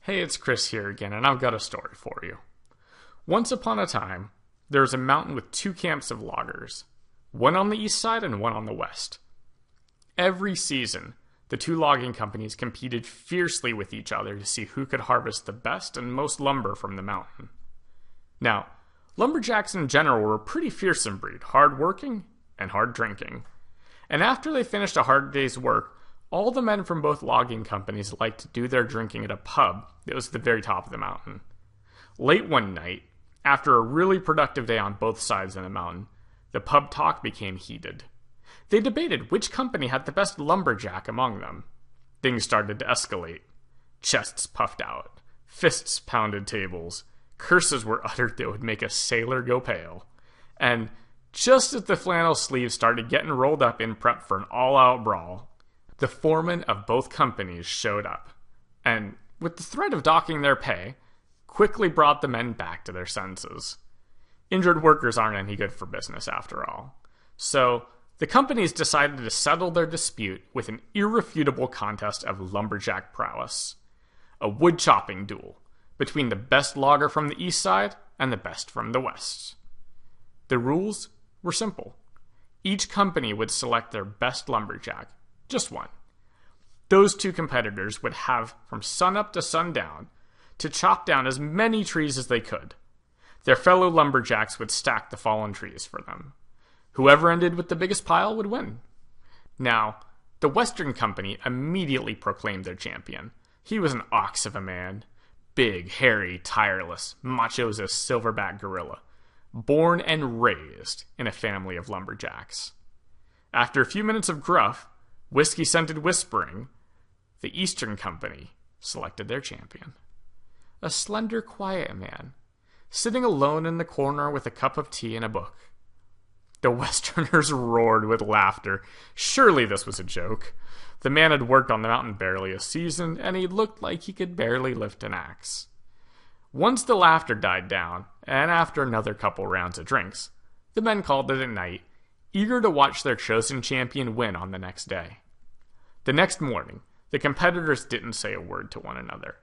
Hey, it's Chris here again, and I've got a story for you. Once upon a time, there was a mountain with two camps of loggers, one on the east side and one on the west. Every season, the two logging companies competed fiercely with each other to see who could harvest the best and most lumber from the mountain. Now, lumberjacks in general were a pretty fearsome breed, hard-working and hard-drinking. And after they finished a hard day's work, all the men from both logging companies liked to do their drinking at a pub that was at the very top of the mountain. Late one night, after a really productive day on both sides of the mountain, the pub talk became heated. They debated which company had the best lumberjack among them. Things started to escalate. Chests puffed out. Fists pounded tables. Curses were uttered that would make a sailor go pale. And just as the flannel sleeves started getting rolled up in prep for an all-out brawl, the foremen of both companies showed up, and, with the threat of docking their pay, quickly brought the men back to their senses. Injured workers aren't any good for business, after all. So, the companies decided to settle their dispute with an irrefutable contest of lumberjack prowess. A wood-chopping duel between the best logger from the east side and the best from the west. The rules were simple. Each company would select their best lumberjack, just one. Those two competitors would have from sunup to sundown to chop down as many trees as they could. Their fellow lumberjacks would stack the fallen trees for them. Whoever ended with the biggest pile would win. Now, the Western Company immediately proclaimed their champion. He was an ox of a man. Big, hairy, tireless, macho as a silverback gorilla. Born and raised in a family of lumberjacks. After a few minutes of gruff, whiskey-scented whispering, the Eastern Company selected their champion. A slender, quiet man, sitting alone in the corner with a cup of tea and a book. The Westerners roared with laughter. Surely this was a joke. The man had worked on the mountain barely a season, and he looked like he could barely lift an axe. Once the laughter died down, and after another couple rounds of drinks, the men called it a night, eager to watch their chosen champion win on the next day. The next morning, the competitors didn't say a word to one another,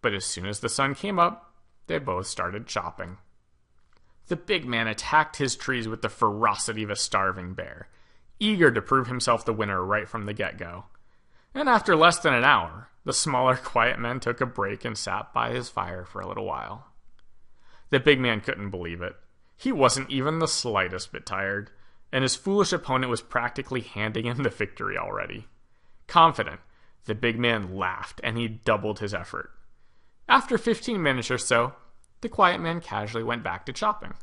but as soon as the sun came up, they both started chopping. The big man attacked his trees with the ferocity of a starving bear, eager to prove himself the winner right from the get-go. And after less than an hour, the smaller, quiet man took a break and sat by his fire for a little while. The big man couldn't believe it. He wasn't even the slightest bit tired, and his foolish opponent was practically handing him the victory already. Confident, the big man laughed, and he doubled his effort. After 15 minutes or so, the quiet man casually went back to chopping.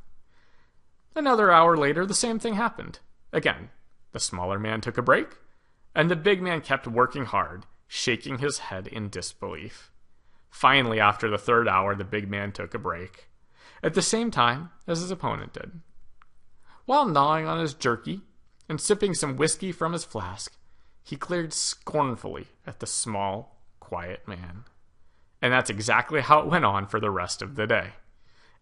Another hour later, the same thing happened. Again, the smaller man took a break, and the big man kept working hard, shaking his head in disbelief. Finally, after the third hour, the big man took a break, at the same time as his opponent did. While gnawing on his jerky and sipping some whiskey from his flask, he glared scornfully at the small, quiet man. And that's exactly how it went on for the rest of the day.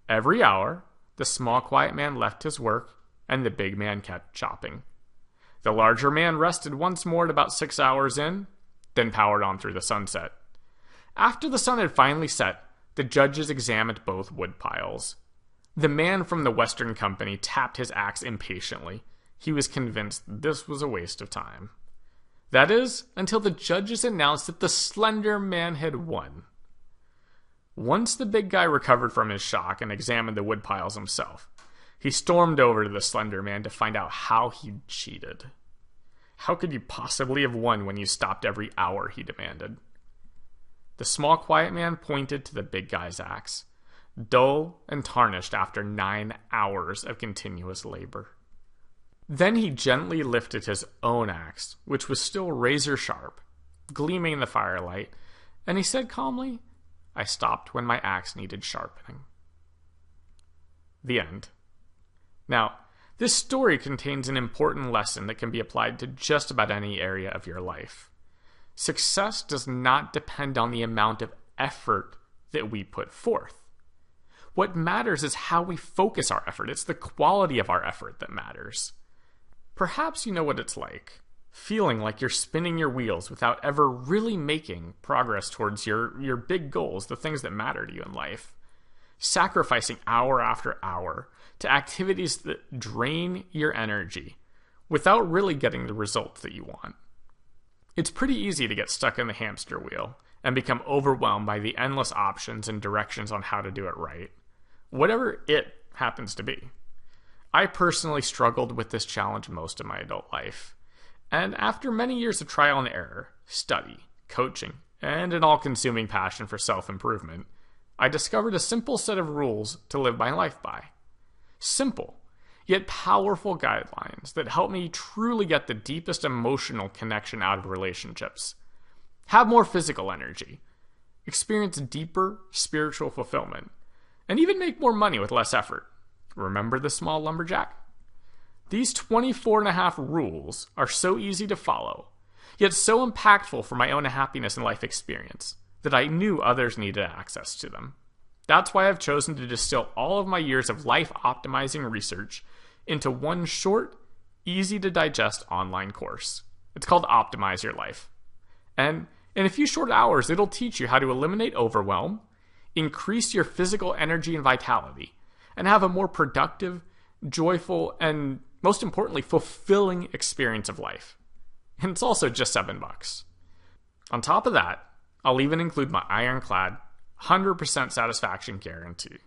Every hour, the small, quiet man left his work, and the big man kept chopping. The larger man rested once more at about 6 hours in, then powered on through the sunset. After the sun had finally set, the judges examined both wood piles. The man from the Western Company tapped his axe impatiently. He was convinced this was a waste of time. That is, until the judges announced that the slender man had won. Once the big guy recovered from his shock and examined the wood piles himself, he stormed over to the slender man to find out how he'd cheated. How could you possibly have won when you stopped every hour, he demanded. The small, quiet man pointed to the big guy's axe, dull and tarnished after 9 hours of continuous labor. Then he gently lifted his own axe, which was still razor-sharp, gleaming in the firelight, and he said calmly, "I stopped when my axe needed sharpening." The end. Now, this story contains an important lesson that can be applied to just about any area of your life. Success does not depend on the amount of effort that we put forth. What matters is how we focus our effort. It's the quality of our effort that matters. Perhaps you know what it's like. feeling like you're spinning your wheels without ever really making progress towards your big goals, the things that matter to you in life. Sacrificing hour after hour to activities that drain your energy without really getting the results that you want. It's pretty easy to get stuck in the hamster wheel and become overwhelmed by the endless options and directions on how to do it right, whatever it happens to be. I personally struggled with this challenge most of my adult life, and after many years of trial and error, study, coaching, and an all-consuming passion for self-improvement, I discovered a simple set of rules to live my life by. Simple, yet powerful guidelines that help me truly get the deepest emotional connection out of relationships, have more physical energy, experience deeper spiritual fulfillment, and even make more money with less effort. Remember the small lumberjack? These 24.5 rules are so easy to follow, yet so impactful for my own happiness and life experience, that I knew others needed access to them. That's why I've chosen to distill all of my years of life-optimizing research into one short, easy-to-digest online course. It's called Optimize Your Life. And in a few short hours, it'll teach you how to eliminate overwhelm, increase your physical energy and vitality, and have a more productive, joyful, and most importantly, fulfilling experience of life. And it's also just $7. On top of that, I'll even include my ironclad 100% satisfaction guarantee.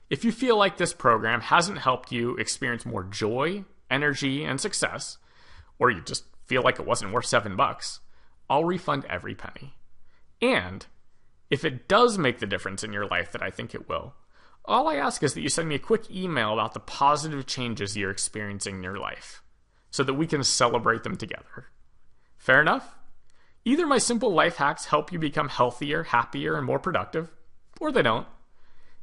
If you feel like this program hasn't helped you experience more joy, energy, and success, or you just feel like it wasn't worth $7, I'll refund every penny. And if it does make the difference in your life that I think it will, all I ask is that you send me a quick email about the positive changes you're experiencing in your life, so that we can celebrate them together. Fair enough? Either my simple life hacks help you become healthier, happier, and more productive, or they don't.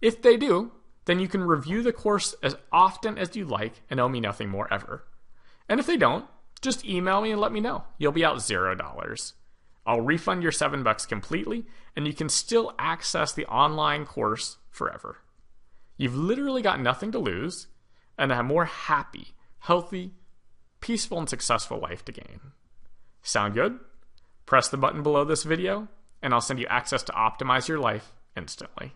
If they do, then you can review the course as often as you like and owe me nothing more ever. And if they don't, just email me and let me know. You'll be out $0. I'll refund your $7 completely, and you can still access the online course forever. You've literally got nothing to lose, and a more happy, healthy, peaceful, and successful life to gain. Sound good? Press the button below this video, and I'll send you access to Optimize Your Life instantly.